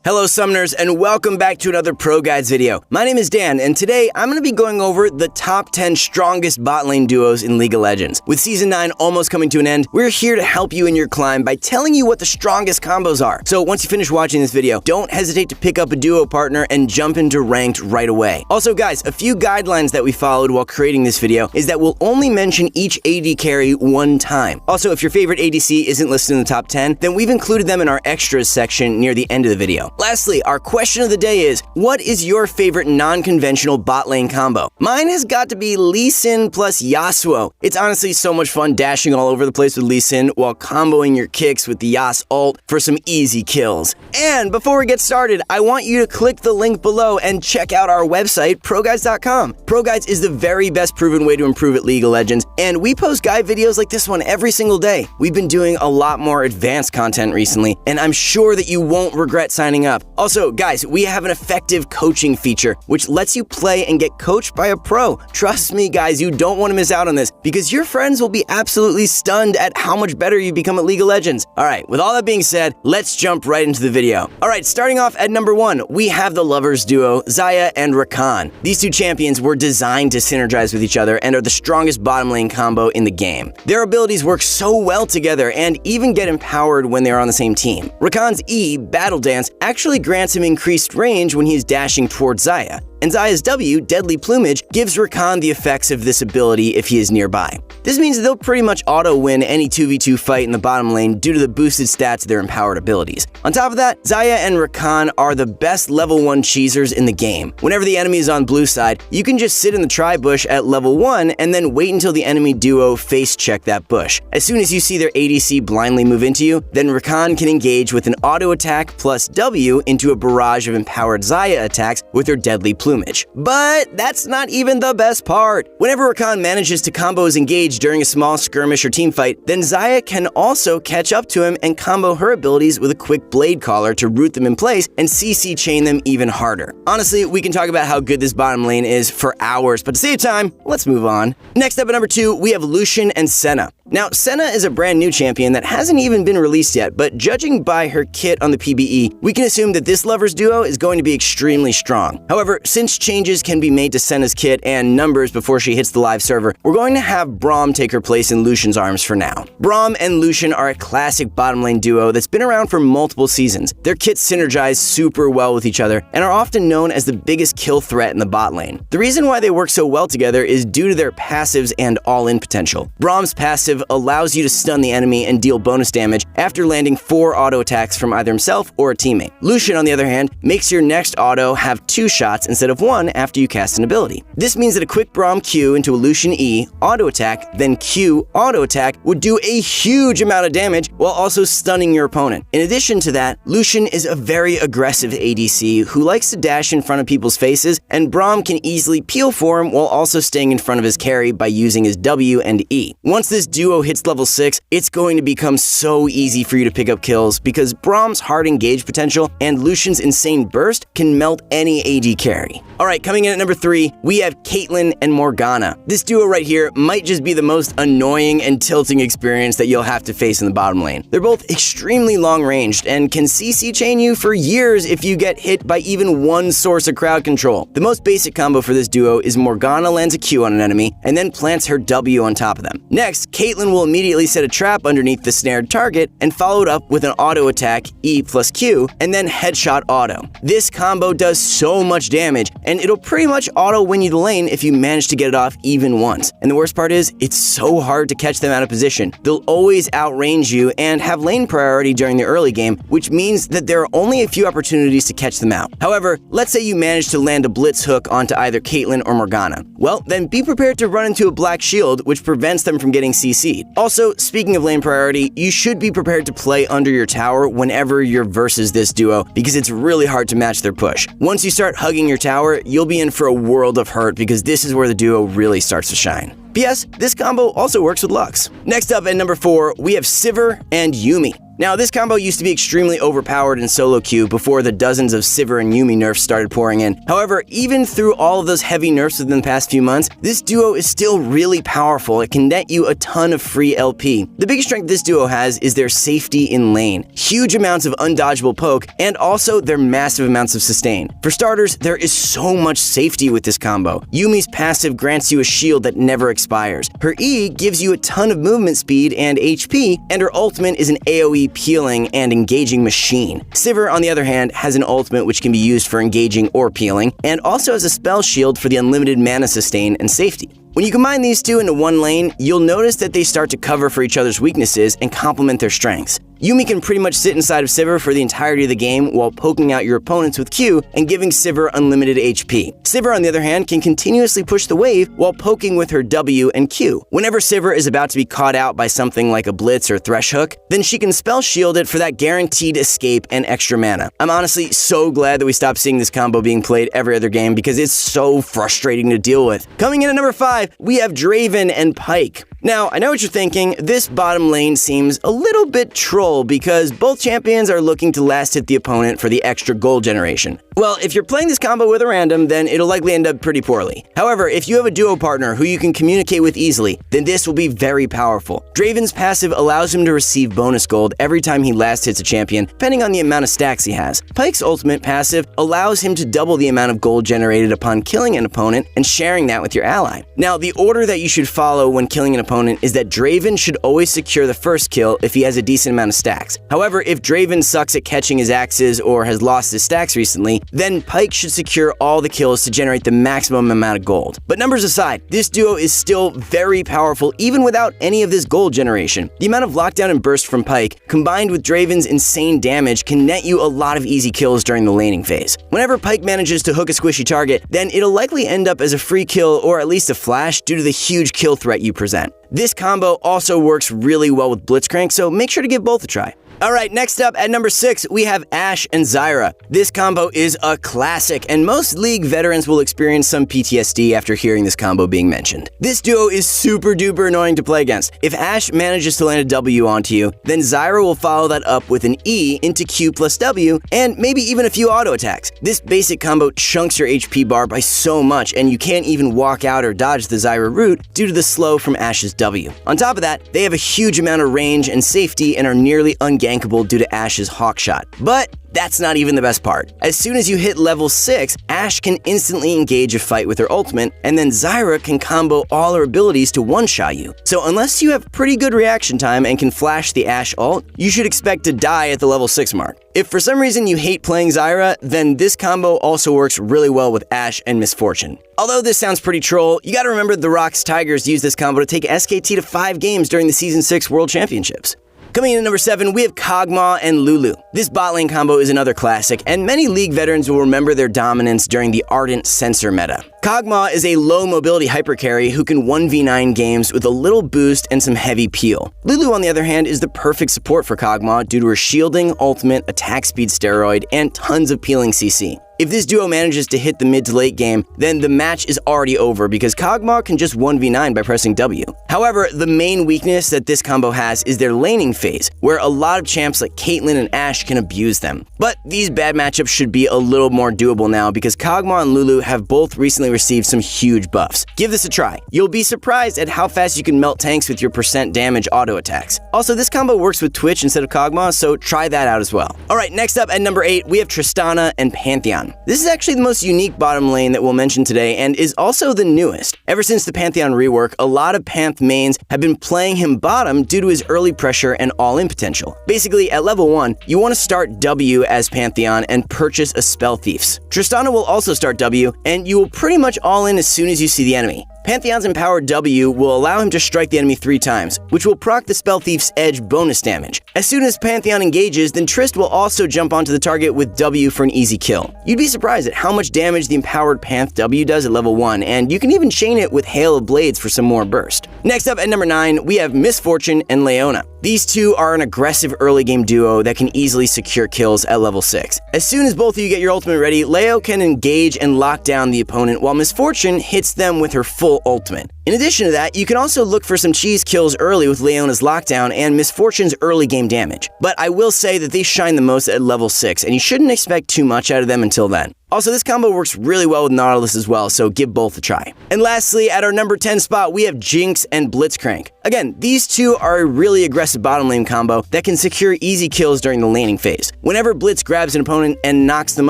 Hello Summoners, and welcome back to another Pro Guides video. My name is Dan, and today I'm going to be going over the top 10 strongest bot lane duos in League of Legends. With Season 9 almost coming to an end, we're here to help you in your climb by telling you what the strongest combos are. So once you finish watching this video, don't hesitate to pick up a duo partner and jump into ranked right away. Also guys, a few guidelines that we followed while creating this video is that we'll only mention each AD carry one time. Also, if your favorite ADC isn't listed in the top 10, then we've included them in our extras section near the end of the video. Lastly, our question of the day is, what is your favorite non-conventional bot lane combo? Mine has got to be Leesin plus Yasuo. It's honestly so much fun dashing all over the place with Leesin while comboing your kicks with the Yas ult for some easy kills. And before we get started, I want you to click the link below and check out our website, ProGuides.com. ProGuides is the very best proven way to improve at League of Legends, and we post guide videos like this one every single day. We've been doing a lot more advanced content recently, and I'm sure that you won't regret signing up. Also, guys, we have an effective coaching feature, which lets you play and get coached by a pro. Trust me, guys, you don't want to miss out on this, because your friends will be absolutely stunned at how much better you become at League of Legends. Alright, with all that being said, let's jump right into the video. Alright, starting off at number 1, we have the lovers duo, Xayah and Rakan. These two champions were designed to synergize with each other and are the strongest bottom lane combo in the game. Their abilities work so well together and even get empowered when they are on the same team. Rakan's E, Battle Dance, actually grants him increased range when he's dashing towards Xayah, and Xayah's W, Deadly Plumage, gives Rakan the effects of this ability if he is nearby. This means that they'll pretty much auto-win any 2v2 fight in the bottom lane due to the boosted stats of their empowered abilities. On top of that, Xayah and Rakan are the best level 1 cheesers in the game. Whenever the enemy is on blue side, you can just sit in the tri-bush at level 1 and then wait until the enemy duo face-check that bush. As soon as you see their ADC blindly move into you, then Rakan can engage with an auto-attack plus W into a barrage of empowered Xayah attacks with her Deadly Plumage. But that's not even the best part. Whenever Rakan manages to combo his engage during a small skirmish or team fight, then Xayah can also catch up to him and combo her abilities with a quick blade caller to root them in place and CC chain them even harder. Honestly, we can talk about how good this bottom lane is for hours, but to save time, let's move on. Next up at number 2, we have Lucian and Senna. Now, Senna is a brand new champion that hasn't even been released yet, but judging by her kit on the PBE, we can assume that this lovers duo is going to be extremely strong. However, since changes can be made to Senna's kit and numbers before she hits the live server, we're going to have Braum take her place in Lucian's arms for now. Braum and Lucian are a classic bottom lane duo that's been around for multiple seasons. Their kits synergize super well with each other and are often known as the biggest kill threat in the bot lane. The reason why they work so well together is due to their passives and all-in potential. Braum's passive allows you to stun the enemy and deal bonus damage after landing 4 auto attacks from either himself or a teammate. Lucian, on the other hand, makes your next auto have 2 shots instead of 1 after you cast an ability. This means that a quick Braum Q into a Lucian E, auto attack, then Q, auto attack would do a huge amount of damage while also stunning your opponent. In addition to that, Lucian is a very aggressive ADC who likes to dash in front of people's faces, and Braum can easily peel for him while also staying in front of his carry by using his W and E. Once this duo hits level 6, it's going to become so easy for you to pick up kills because Braum's hard engage potential and Lucian's insane burst can melt any AD carry. Alright, coming in at number 3, we have Caitlyn and Morgana. This duo right here might just be the most annoying and tilting experience that you'll have to face in the bottom lane. They're both extremely long-ranged and can CC chain you for years if you get hit by even one source of crowd control. The most basic combo for this duo is Morgana lands a Q on an enemy and then plants her W on top of them. Next, Caitlyn will immediately set a trap underneath the snared target and follow it up with an auto attack, E plus Q, and then headshot auto. This combo does so much damage, and it'll pretty much auto win you the lane if you manage to get it off even once. And the worst part is, it's so hard to catch them out of position. They'll always outrange you and have lane priority during the early game, which means that there are only a few opportunities to catch them out. However, let's say you manage to land a blitz hook onto either Caitlyn or Morgana. Well, then be prepared to run into a black shield, which prevents them from getting CC'd. Also, speaking of lane priority, you should be prepared to play under your tower whenever you're versus this duo because it's really hard to match their push. Once you start hugging your tower, you'll be in for a world of hurt because this is where the duo really starts to shine. P.S. This combo also works with Lux. Next up at number 4, we have Sivir and Yuumi. Now, this combo used to be extremely overpowered in solo queue before the dozens of Sivir and Yuumi nerfs started pouring in. However, even through all of those heavy nerfs within the past few months, this duo is still really powerful. It can net you a ton of free LP. The biggest strength this duo has is their safety in lane, huge amounts of undodgeable poke, and also their massive amounts of sustain. For starters, there is so much safety with this combo. Yuumi's passive grants you a shield that never expires. Her E gives you a ton of movement speed and HP, and her ultimate is an AoE peeling and engaging machine. Sivir, on the other hand, has an ultimate which can be used for engaging or peeling, and also has a spell shield for the unlimited mana sustain and safety. When you combine these two into one lane, you'll notice that they start to cover for each other's weaknesses and complement their strengths. Yuumi can pretty much sit inside of Sivir for the entirety of the game while poking out your opponents with Q and giving Sivir unlimited HP. Sivir, on the other hand, can continuously push the wave while poking with her W and Q. Whenever Sivir is about to be caught out by something like a Blitz or Thresh hook, then she can spell shield it for that guaranteed escape and extra mana. I'm honestly so glad that we stopped seeing this combo being played every other game because it's so frustrating to deal with. Coming in at number 5, we have Draven and Pyke. Now, I know what you're thinking, this bottom lane seems a little bit troll because both champions are looking to last hit the opponent for the extra gold generation. Well, if you're playing this combo with a random, then it'll likely end up pretty poorly. However, if you have a duo partner who you can communicate with easily, then this will be very powerful. Draven's passive allows him to receive bonus gold every time he last hits a champion, depending on the amount of stacks he has. Pyke's ultimate passive allows him to double the amount of gold generated upon killing an opponent and sharing that with your ally. Now, the order that you should follow when killing an opponent is that Draven should always secure the first kill if he has a decent amount of stacks. However, if Draven sucks at catching his axes or has lost his stacks recently, then Pyke should secure all the kills to generate the maximum amount of gold. But numbers aside, this duo is still very powerful even without any of this gold generation. The amount of lockdown and burst from Pyke, combined with Draven's insane damage, can net you a lot of easy kills during the laning phase. Whenever Pyke manages to hook a squishy target, then it'll likely end up as a free kill or at least a flash due to the huge kill threat you present. This combo also works really well with Blitzcrank, so make sure to give both a try. Alright, next up at number 6, we have Ashe and Zyra. This combo is a classic, and most League veterans will experience some PTSD after hearing this combo being mentioned. This duo is super duper annoying to play against. If Ashe manages to land a W onto you, then Zyra will follow that up with an E into Q plus W, and maybe even a few auto attacks. This basic combo chunks your HP bar by so much, and you can't even walk out or dodge the Zyra route due to the slow from Ashe's W. On top of that, they have a huge amount of range and safety and are nearly ungankable due to Ashe's hawk shot. But that's not even the best part. As soon as you hit level 6, Ashe can instantly engage a fight with her ultimate, and then Zyra can combo all her abilities to one-shot you. So unless you have pretty good reaction time and can flash the Ashe ult, you should expect to die at the level 6 mark. If for some reason you hate playing Zyra, then this combo also works really well with Ashe and Missfortune. Although this sounds pretty troll, you gotta remember The Rock's Tigers used this combo to take SKT to 5 games during the Season 6 World Championships. Coming in at number 7, we have Kog'Maw and Lulu. This bot lane combo is another classic, and many League veterans will remember their dominance during the Ardent Sensor meta. Kog'Maw is a low mobility hypercarry who can 1v9 games with a little boost and some heavy peel. Lulu, on the other hand, is the perfect support for Kog'Maw due to her shielding, ultimate, attack speed steroid, and tons of peeling CC. If this duo manages to hit the mid to late game, then the match is already over because Kog'Maw can just 1v9 by pressing W. However, the main weakness that this combo has is their laning phase, where a lot of champs like Caitlyn and Ashe can abuse them. But these bad matchups should be a little more doable now because Kog'Maw and Lulu have both recently received some huge buffs. Give this a try. You'll be surprised at how fast you can melt tanks with your % damage auto attacks. Also, this combo works with Twitch instead of Kog'Maw, so try that out as well. Alright, next up at number 8, we have Tristana and Pantheon. This is actually the most unique bottom lane that we'll mention today and is also the newest. Ever since the Pantheon rework, a lot of Panth mains have been playing him bottom due to his early pressure and all-in potential. Basically, at level 1, you want to start W as Pantheon and purchase a Spell Thieves. Tristana will also start W, and you will pretty much all in as soon as you see the enemy. Pantheon's empowered W will allow him to strike the enemy 3 times, which will proc the Spell Thief's Edge bonus damage. As soon as Pantheon engages, then Trist will also jump onto the target with W for an easy kill. You'd be surprised at how much damage the empowered Panth W does at level 1, and you can even chain it with Hail of Blades for some more burst. Next up at number 9, we have Missfortune and Leona. These two are an aggressive early game duo that can easily secure kills at level 6. As soon as both of you get your ultimate ready, Leo can engage and lock down the opponent while Missfortune hits them with her full ultimate. In addition to that, you can also look for some cheese kills early with Leona's lockdown and Missfortune's early game damage. But I will say that they shine the most at level 6, and you shouldn't expect too much out of them until then. Also, this combo works really well with Nautilus as well, so give both a try. And lastly, at our number 10 spot, we have Jinx and Blitzcrank. Again, these two are a really aggressive bottom lane combo that can secure easy kills during the laning phase. Whenever Blitz grabs an opponent and knocks them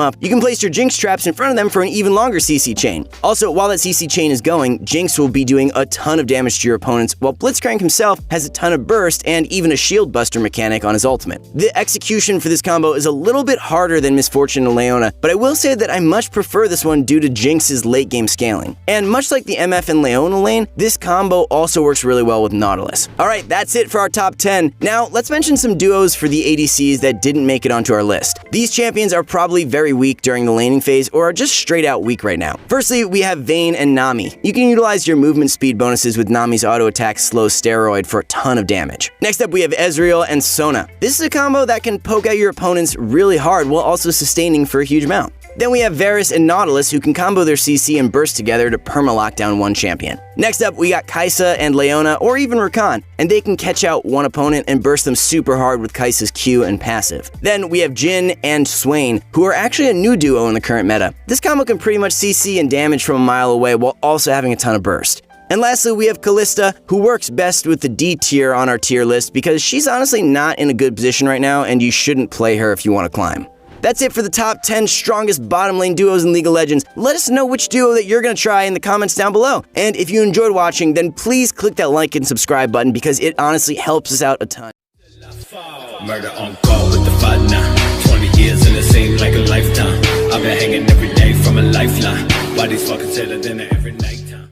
up, you can place your Jinx traps in front of them for an even longer CC chain. Also, while that CC chain is going, Jinx will be doing a ton of damage to your opponents, while Blitzcrank himself has a ton of burst and even a shield buster mechanic on his ultimate. The execution for this combo is a little bit harder than Missfortune and Leona, but I will say that I much prefer this one due to Jinx's late game scaling. And much like the MF and Leona lane, this combo also works really well with Nautilus. Alright, that's it for our top 10. Now, let's mention some duos for the ADCs that didn't make it onto our list. These champions are probably very weak during the laning phase or are just straight out weak right now. Firstly, we have Vayne and Nami. You can utilize your movement speed bonuses with Nami's auto attack slow steroid for a ton of damage. Next up, we have Ezreal and Sona. This is a combo that can poke out your opponents really hard while also sustaining for a huge amount. Then we have Varus and Nautilus, who can combo their CC and burst together to perma-lockdown one champion. Next up, we got Kaisa and Leona, or even Rakan, and they can catch out one opponent and burst them super hard with Kaisa's Q and passive. Then we have Jhin and Swain, who are actually a new duo in the current meta. This combo can pretty much CC and damage from a mile away while also having a ton of burst. And lastly, we have Kalista, who works best with the D tier on our tier list because she's honestly not in a good position right now, and you shouldn't play her if you want to climb. That's it for the top 10 strongest bottom lane duos in League of Legends. Let us know which duo that you're going to try in the comments down below. And if you enjoyed watching, then please click that like and subscribe button because it honestly helps us out a ton. Murder on call with the fight now. 20 years and it seemed like a lifetime. I've been hanging every day from a lifeline. Why these fuckers tell it dinner every night?